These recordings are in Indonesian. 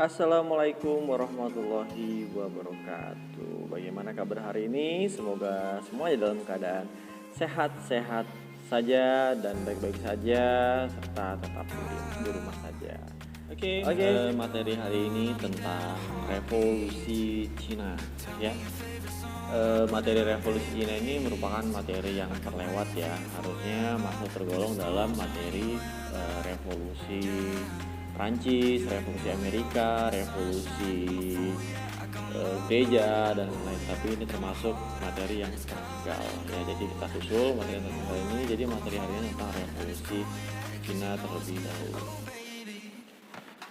Assalamualaikum warahmatullahi wabarakatuh. Bagaimana kabar hari ini? Semoga semuanya dalam keadaan sehat-sehat saja dan baik-baik saja, serta tetap di rumah saja. Oke, materi hari ini tentang revolusi Cina, ya. Materi revolusi Cina ini merupakan materi yang terlewat ya, harusnya masuk tergolong dalam materi revolusi Prancis, revolusi Amerika, revolusi gereja dan lain-lain. Tapi ini termasuk materi yang tertinggal ya. Jadi kita susul materi yang tertinggal ini. Jadi materi hari ini tentang revolusi Cina terlebih dahulu.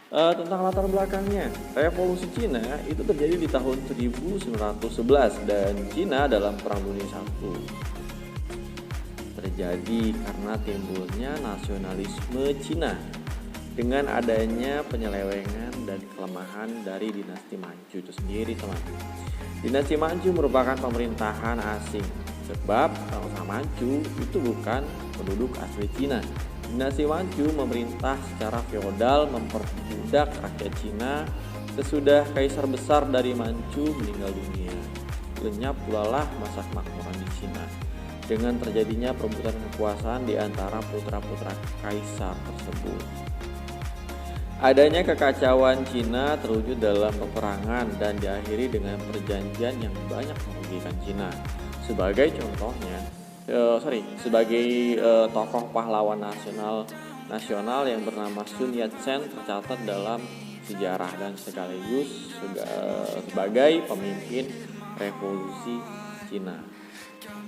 Tentang latar belakangnya, revolusi Cina itu terjadi di tahun 1911 dan Cina dalam Perang Dunia I terjadi karena timbulnya nasionalisme Cina dengan adanya penyelewengan dan kelemahan dari dinasti Manchu itu sendiri, teman. Dinasti Manchu merupakan pemerintahan asing sebab bangsa Manchu itu bukan penduduk asli Cina. Dinasti Manchu memerintah secara feodal memperbudak rakyat Cina sesudah kaisar besar dari Manchu meninggal dunia. Lenyap pula lah masa kemakmuran di Cina dengan terjadinya perebutan kekuasaan di antara putra-putra kaisar tersebut. Adanya kekacauan Cina terwujud dalam peperangan dan diakhiri dengan perjanjian yang banyak merugikan Cina. Sebagai contohnya, tokoh pahlawan nasional yang bernama Sun Yat-sen tercatat dalam sejarah dan sekaligus sebagai pemimpin revolusi Cina.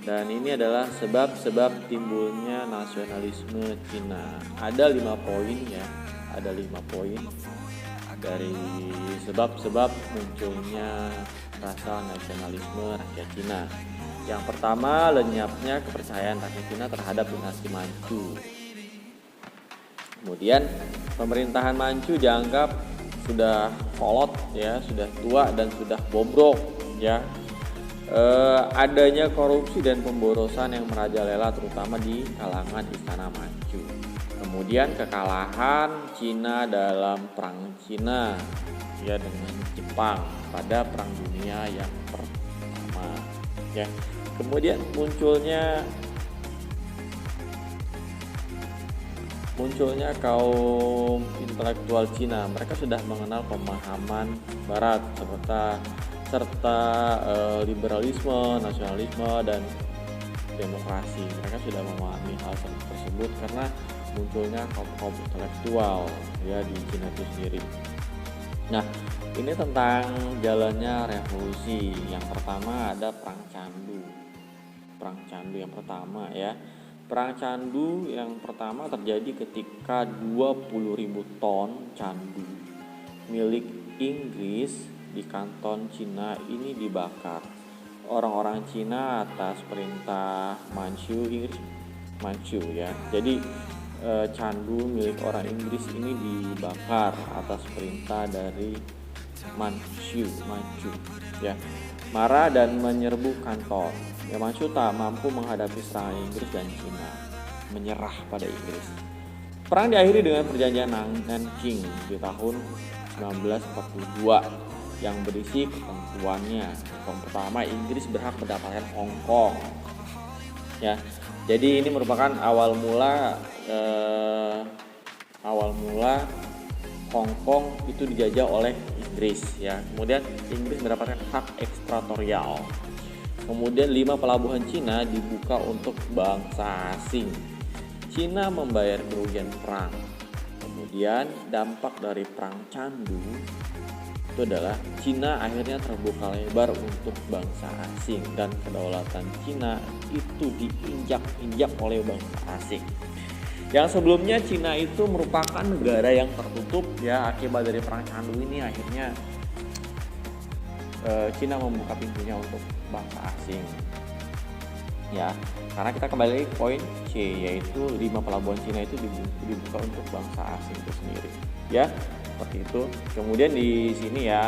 Dan ini adalah sebab-sebab timbulnya nasionalisme Cina. Ada 5 poin ya. Ada 5 poin dari sebab-sebab munculnya rasa nasionalisme rakyat Cina. Yang pertama, lenyapnya kepercayaan rakyat Cina terhadap dinasti Manchu. Kemudian, pemerintahan Manchu dianggap sudah kolot ya, sudah tua dan sudah bobrok ya. Adanya korupsi dan pemborosan yang merajalela terutama di kalangan istana Manchu. Kemudian kekalahan Cina dalam perang Cina ya dengan Jepang pada perang dunia yang pertama ya. Kemudian munculnya kaum intelektual Cina. Mereka sudah mengenal pemahaman barat serta liberalisme, nasionalisme dan demokrasi. Mereka sudah memahami hal tersebut karena munculnya kaum intelektual ya di Cina itu sendiri. Nah, ini tentang jalannya revolusi. Yang pertama ada Perang Candu. Perang Candu yang pertama ya. Perang Candu yang pertama terjadi ketika 20.000 ton candu milik Inggris di kanton Cina ini dibakar. Orang-orang Cina atas perintah Manchu ya. Jadi candu milik orang Inggris ini dibakar atas perintah dari Manchu ya. Marah dan menyerbu kantor. Ya, Manchu tak mampu menghadapi serangan Inggris dan Cina, menyerah pada Inggris. Perang diakhiri dengan perjanjian Nanking di tahun 1942 yang berisi ketentuannya. Yang pertama, Inggris berhak mendapatkan Hong Kong ya. Jadi ini merupakan awal mula Hong Kong itu dijajah oleh Inggris ya. Kemudian Inggris mendapatkan hak ekstratorial. Kemudian 5 pelabuhan Cina dibuka untuk bangsa asing. Cina membayar kerugian perang. Kemudian dampak dari perang Candu itu adalah Cina akhirnya terbuka lebar untuk bangsa asing dan kedaulatan Cina itu diinjak-injak oleh bangsa asing. Yang sebelumnya Cina itu merupakan negara yang tertutup ya. Akibat dari perang Candu ini akhirnya Cina membuka pintunya untuk bangsa asing ya. Karena kita kembali ke poin C, yaitu 5 pelabuhan Cina itu dibuka untuk bangsa asing itu sendiri ya. Seperti itu. Kemudian di sini ya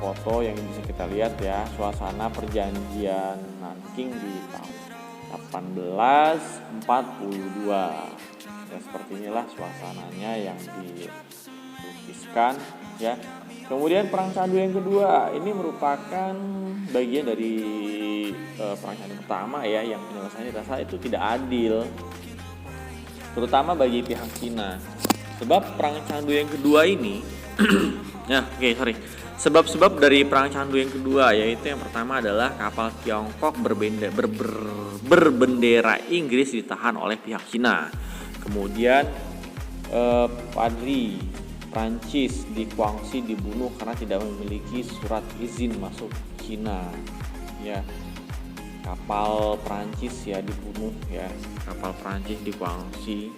foto yang bisa kita lihat ya, suasana perjanjian Nanking di tahun 1842. Ya, seperti inilah suasananya yang dilukiskan ya. Kemudian perang candu yang kedua ini merupakan bagian dari perang candu pertama ya, yang penyelesaiannya dirasa itu tidak adil, terutama bagi pihak Cina. Sebab perang candu yang kedua ini sebab-sebab dari perang candu yang kedua yaitu yang pertama adalah kapal Tiongkok berbendera Inggris ditahan oleh pihak Cina. Kemudian Padri Prancis di Guangxi dibunuh karena tidak memiliki surat izin masuk Cina ya. Kapal Prancis ya dibunuh ya, kapal Prancis di Guangxi,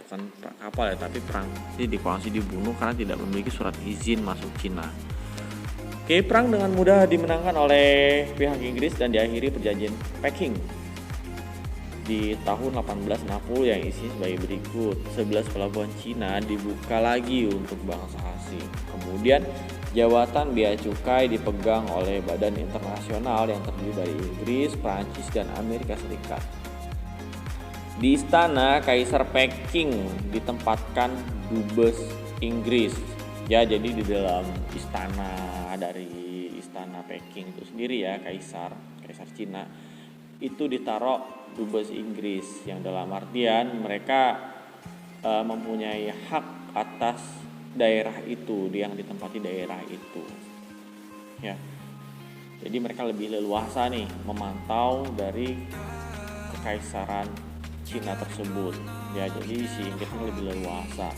bukan kapal ya tapi Prancis di Guangxi dibunuh karena tidak memiliki surat izin masuk Cina. Oke, perang dengan mudah dimenangkan oleh pihak Inggris dan diakhiri perjanjian Peking di tahun 1860 yang isinya sebagai berikut. 11 pelabuhan Cina dibuka lagi untuk bangsa asing. Kemudian jabatan bea cukai dipegang oleh badan internasional yang terdiri dari Inggris, Prancis, dan Amerika Serikat. Di istana Kaisar Peking ditempatkan dubes Inggris. Ya, jadi di dalam istana dari istana Peking itu sendiri ya, Kaisar Cina itu ditaruh dubes Inggris, yang dalam artian mereka mempunyai hak atas daerah itu, yang ditempati daerah itu ya. Jadi mereka lebih leluasa nih memantau dari kekaisaran Cina tersebut ya, jadi si Inggris lebih leluasa.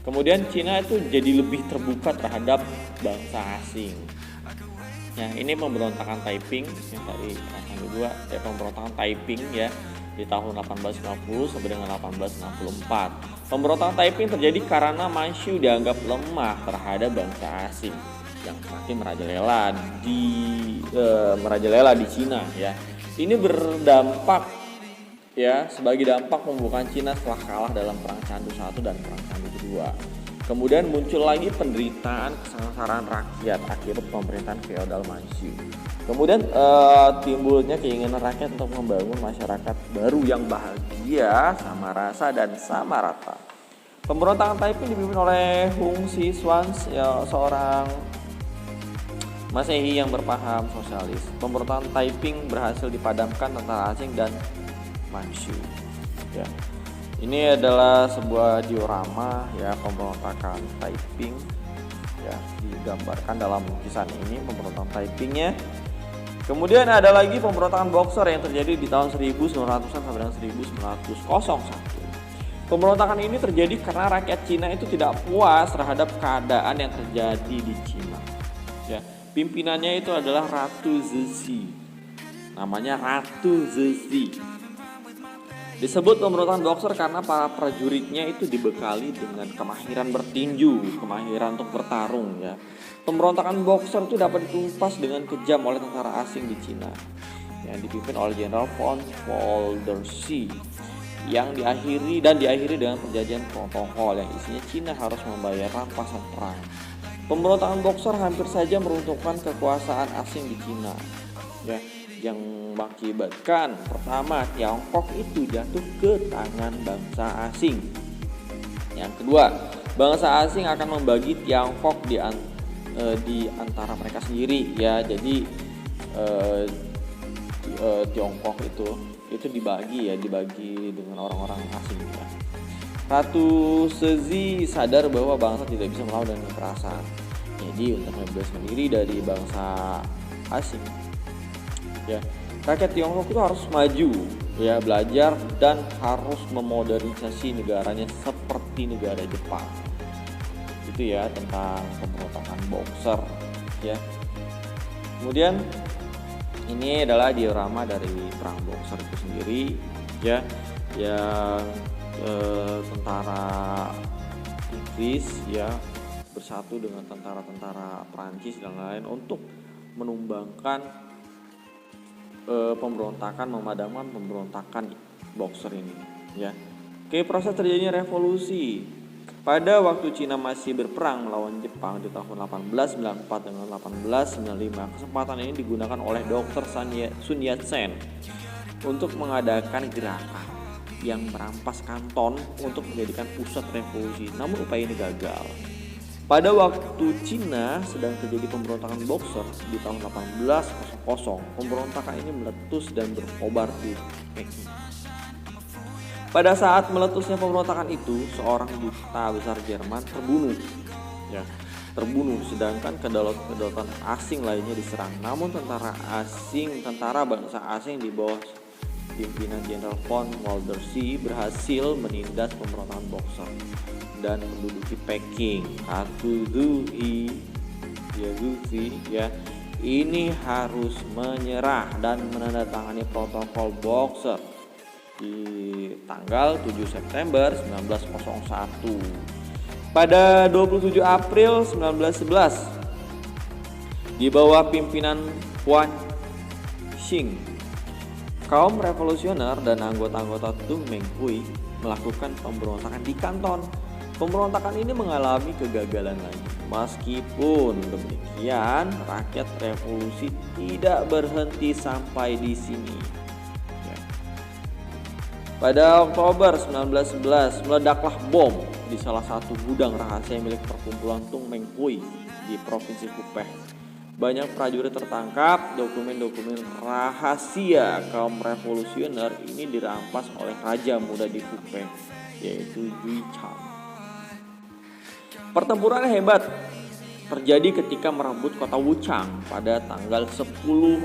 Kemudian Cina itu jadi lebih terbuka terhadap bangsa asing. Ya, ini pemberontakan Taiping yang tadi kedua ya, pemberontakan Taiping ya di tahun 1850 sampai dengan 1864. Pemberontakan Taiping terjadi karena Manchu dianggap lemah terhadap bangsa asing yang semakin merajalela di Cina ya. Ini berdampak ya sebagai dampak pembukaan Cina setelah kalah dalam Perang Candu I dan Perang Candu II. Kemudian muncul lagi penderitaan kesengsaraan rakyat akibat pemerintahan feodal Manchu. Kemudian timbulnya keinginan rakyat untuk membangun masyarakat baru yang bahagia, sama rasa dan sama rata. Pemberontakan Taiping dipimpin oleh Hung Xishuan, ya, seorang Masehi yang berpaham sosialis. Pemberontakan Taiping berhasil dipadamkan tentara asing dan Manchu. Ya. Ini adalah sebuah diorama ya pemberontakan Taiping ya, digambarkan dalam lukisan ini pemberontakan Taipingnya. Kemudian ada lagi pemberontakan Boxer yang terjadi di tahun 1900-an sampai dengan 1901. Pemberontakan ini terjadi karena rakyat Cina itu tidak puas terhadap keadaan yang terjadi di Cina. Ya, pimpinannya itu adalah Ratu Zexi. Namanya Ratu Zexi. Disebut pemberontakan Boxer karena para prajuritnya itu dibekali dengan kemahiran bertinju, kemahiran untuk bertarung ya. Pemberontakan Boxer itu dapat ditumpas dengan kejam oleh tentara asing di Cina yang dipimpin oleh Jenderal von Waldersee yang diakhiri dengan perjanjian protokol yang isinya Cina harus membayar rampasan perang. Pemberontakan Boxer hampir saja meruntuhkan kekuasaan asing di Cina ya, yang mengakibatkan pertama Tiongkok itu jatuh ke tangan bangsa asing. Yang kedua, bangsa asing akan membagi Tiongkok di antara mereka sendiri ya. Jadi Tiongkok itu dibagi dengan orang-orang asing ya. Ratu Zexi sadar bahwa bangsa tidak bisa melawan dengan kekerasan. Jadi untuk membebaskan diri dari bangsa asing ya, rakyat Tiongkok itu harus maju ya, belajar dan harus memodernisasi negaranya seperti negara Jepang. Itu ya tentang pemberontakan Boxer ya. Kemudian ini adalah diorama dari perang Boxer itu sendiri ya, yang tentara Inggris ya bersatu dengan tentara-tentara Prancis dan lain untuk menumbangkan memadamkan pemberontakan Boxer ini ya. Oke, proses terjadinya revolusi pada waktu Cina masih berperang melawan Jepang di tahun 1894 dengan 1895. Kesempatan ini digunakan oleh Dr. Sun Yat-sen untuk mengadakan gerakan yang merampas Kanton untuk menjadikan pusat revolusi. Namun upaya ini gagal. Pada waktu Cina sedang terjadi pemberontakan Boxer di tahun 1800, pemberontakan ini meletus dan berkobar di Peking. Pada saat meletusnya pemberontakan itu, seorang duta besar Jerman terbunuh, sedangkan kedaulatan asing lainnya diserang. Namun tentara bangsa asing di bawah pimpinan Jenderal von Waldersee berhasil menindas pemberontakan Boxer dan menduduki Peking. Ini harus menyerah dan menandatangani protokol Boxer di tanggal 7 September 1901. Pada 27 April 1911, di bawah pimpinan Huan Xing, kaum revolusioner dan anggota-anggota Deng Menghui melakukan pemberontakan di Kanton. Pemberontakan ini mengalami kegagalan lagi. Meskipun demikian, rakyat revolusi tidak berhenti sampai di sini. Pada Oktober 1911, meledaklah bom di salah satu gudang rahasia milik perkumpulan Deng Menghui di provinsi Hubei. Banyak prajurit tertangkap. Dokumen-dokumen rahasia kaum revolusioner ini dirampas oleh raja muda di Hubei, yaitu Yu Chang. Pertempuran hebat terjadi ketika merebut kota Wuchang pada tanggal 10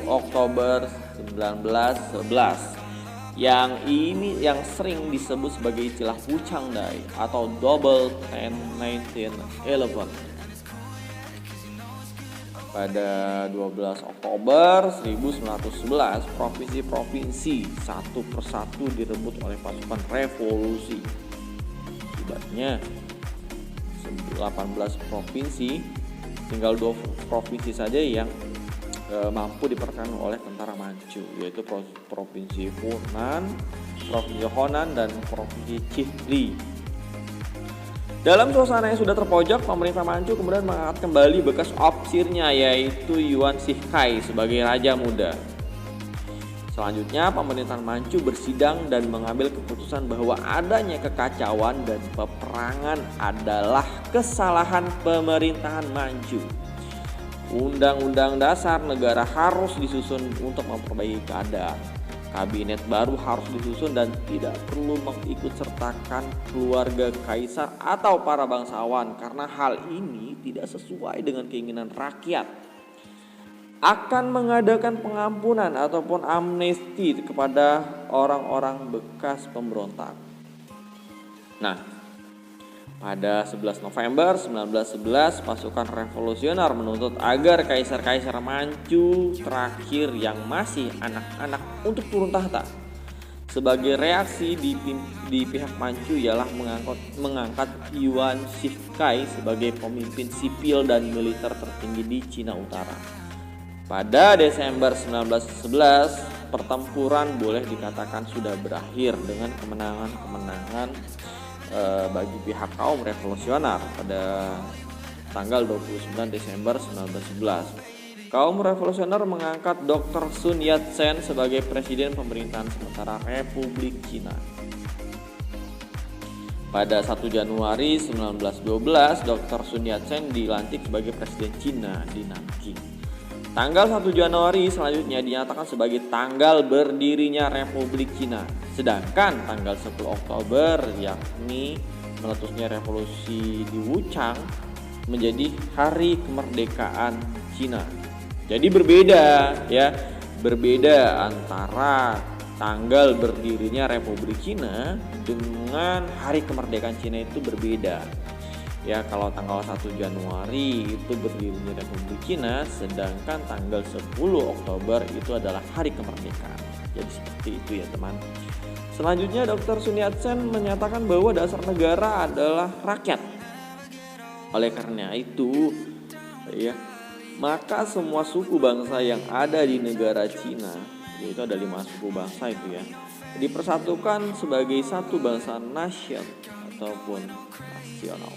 Oktober 1911. Yang sering disebut sebagai istilah Wuchang Dai atau Double 10-1911. Pada 12 Oktober 1911, provinsi-provinsi satu persatu direbut oleh pasukan revolusi. Akibatnya 18 provinsi, tinggal 2 provinsi saja yang mampu dipertahankan oleh tentara Manchu, yaitu provinsi Honan dan provinsi Chihli. Dalam suasana yang sudah terpojok, pemerintah Manchu kemudian mengangkat kembali bekas opsirnya, yaitu Yuan Shikai sebagai raja muda. Selanjutnya, pemerintahan Manchu bersidang dan mengambil keputusan bahwa adanya kekacauan dan peperangan adalah kesalahan pemerintahan Manchu. Undang-undang dasar negara harus disusun untuk memperbaiki keadaan. Kabinet baru harus disusun dan tidak perlu mengikutsertakan keluarga kaisar atau para bangsawan karena hal ini tidak sesuai dengan keinginan rakyat. Akan mengadakan pengampunan ataupun amnesti kepada orang-orang bekas pemberontak. Nah, pada 11 November 1911, pasukan revolusioner menuntut agar kaisar-kaisar Manchu terakhir yang masih anak-anak untuk turun tahta. Sebagai reaksi di pihak Manchu ialah mengangkat Yuan Shikai sebagai pemimpin sipil dan militer tertinggi di Cina Utara. Pada Desember 1911, pertempuran boleh dikatakan sudah berakhir dengan kemenangan bagi pihak kaum revolusioner pada tanggal 29 Desember 1911. Kaum revolusioner mengangkat Dr. Sun Yat-sen sebagai presiden pemerintahan sementara Republik Cina. Pada 1 Januari 1912, Dr. Sun Yat-sen dilantik sebagai presiden Cina di Nanking. Tanggal 1 Januari selanjutnya dinyatakan sebagai tanggal berdirinya Republik Cina. Sedangkan tanggal 10 Oktober yakni meletusnya revolusi di Wuchang menjadi hari kemerdekaan Cina. Jadi berbeda antara tanggal berdirinya Republik Cina dengan hari kemerdekaan Cina itu berbeda. Ya, kalau tanggal 1 Januari itu berdirinya Republik Cina, sedangkan tanggal 10 Oktober itu adalah hari kemerdekaan. Jadi seperti itu ya teman. Selanjutnya Dr. Sun Yat-sen menyatakan bahwa dasar negara adalah rakyat. Oleh karena itu, maka semua suku bangsa yang ada di negara Cina, yaitu ada 5 suku bangsa itu ya, dipersatukan sebagai satu bangsa ataupun nasional.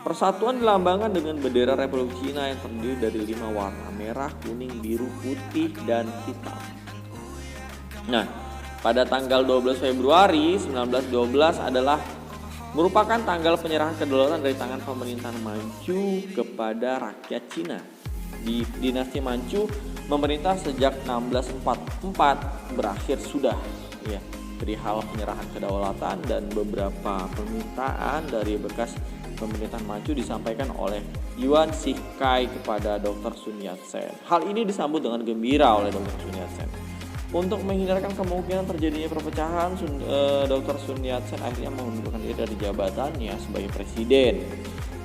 Persatuan dilambangkan dengan bendera Republik Cina yang terdiri dari 5 warna: merah, kuning, biru, putih, dan hitam. Nah, Pada tanggal 12 Februari 1912 adalah merupakan tanggal penyerahan kedaulatan dari tangan pemerintahan Manchu kepada rakyat Cina. Di dinasti Manchu memerintah sejak 1644 berakhir sudah ya. Perihal penyerahan kedaulatan dan beberapa permintaan dari bekas pemerintahan Manchu disampaikan oleh Yuan Shikai kepada Dr. Sun Yat-sen. Hal ini disambut dengan gembira oleh Dr. Sun Yat-sen. Untuk menghindarkan kemungkinan terjadinya perpecahan, Dr. Sun Yat-sen akhirnya mengundurkan diri dari jabatannya sebagai presiden.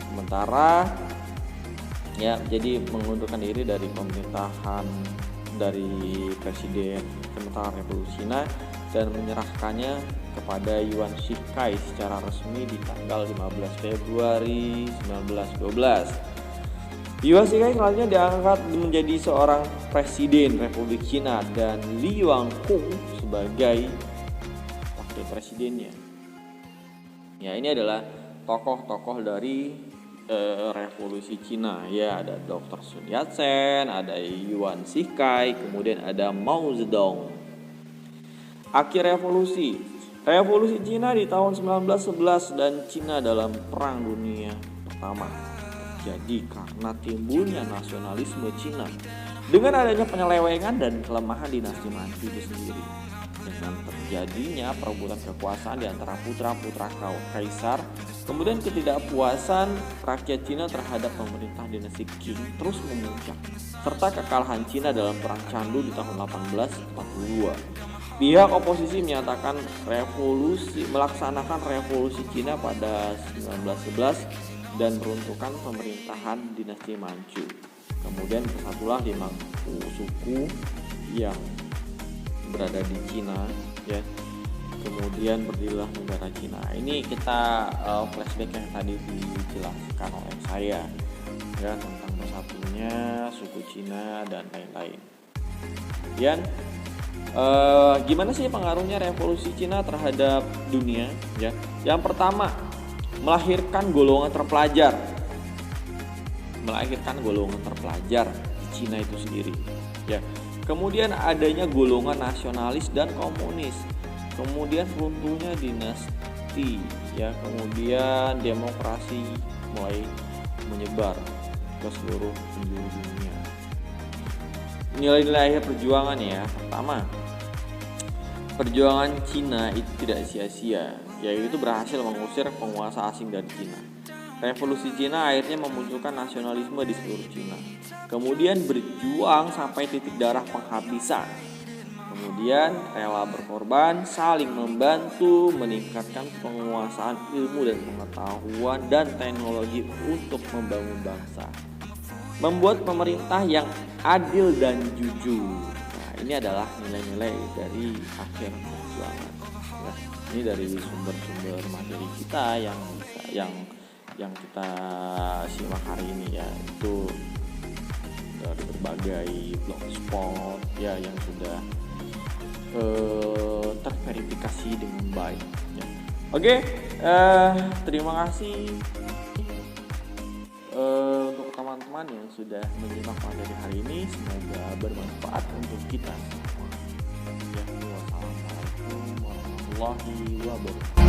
Sementara ya, jadi mengundurkan diri dari pemerintahan dari presiden sementara Revolusi Cina dan menyerahkannya kepada Yuan Shikai secara resmi di tanggal 15 Februari 1912. Yuan Shikai selanjutnya diangkat menjadi seorang presiden Republik Cina dan Li Yuanqing sebagai wakil presidennya. Ya, ini adalah tokoh-tokoh dari Revolusi Cina ya, ada Dr. Sun Yat-sen, ada Yuan Shikai, kemudian ada Mao Zedong. Akhir revolusi Cina di tahun 1911 dan Cina dalam Perang Dunia Pertama terjadi karena timbulnya nasionalisme Cina dengan adanya penyelewengan dan kelemahan dinasti Manchu itu sendiri, dengan terjadinya perebutan kekuasaan di antara putra-putra kaisar. Kemudian ketidakpuasan rakyat Cina terhadap pemerintah dinasti Qing terus memuncak, serta kekalahan Cina dalam Perang Candu di tahun 1842. Pihak oposisi menyatakan melaksanakan revolusi Cina pada 1911 dan meruntuhkan pemerintahan dinasti Manchu. Kemudian bersatulah 5 suku yang berada di Cina ya. Kemudian berdirilah negara Cina. Ini kita flashback yang tadi dijelaskan oleh saya ya, tentang bersatunya suku Cina dan lain-lain. Kemudian gimana sih pengaruhnya revolusi Cina terhadap dunia ya? Yang pertama, melahirkan golongan terpelajar di Cina itu sendiri ya. Kemudian adanya golongan nasionalis dan komunis. Kemudian runtuhnya dinasti ya. Kemudian demokrasi mulai menyebar ke seluruh penjuru dunia. Nilai-nilai akhir perjuangan ya. Pertama, perjuangan Cina itu tidak sia-sia, yaitu berhasil mengusir penguasa asing dari Cina. Revolusi Cina akhirnya memunculkan nasionalisme di seluruh Cina. Kemudian berjuang sampai titik darah penghabisan. Kemudian rela berkorban, saling membantu, meningkatkan penguasaan ilmu dan pengetahuan dan teknologi untuk membangun bangsa. Membuat pemerintah yang adil dan jujur. Nah, ini adalah nilai-nilai dari akhir perjuangan. Ya, ini dari sumber-sumber materi kita yang kita simak hari ini ya, itu dari berbagai blogspot ya yang sudah terverifikasi dengan baik. Ya. Oke, terima kasih untuk teman-teman yang sudah menyimak materi hari ini. Semoga bermanfaat untuk kita semua. Ya, wassalamualaikum warahmatullahi wabarakatuh.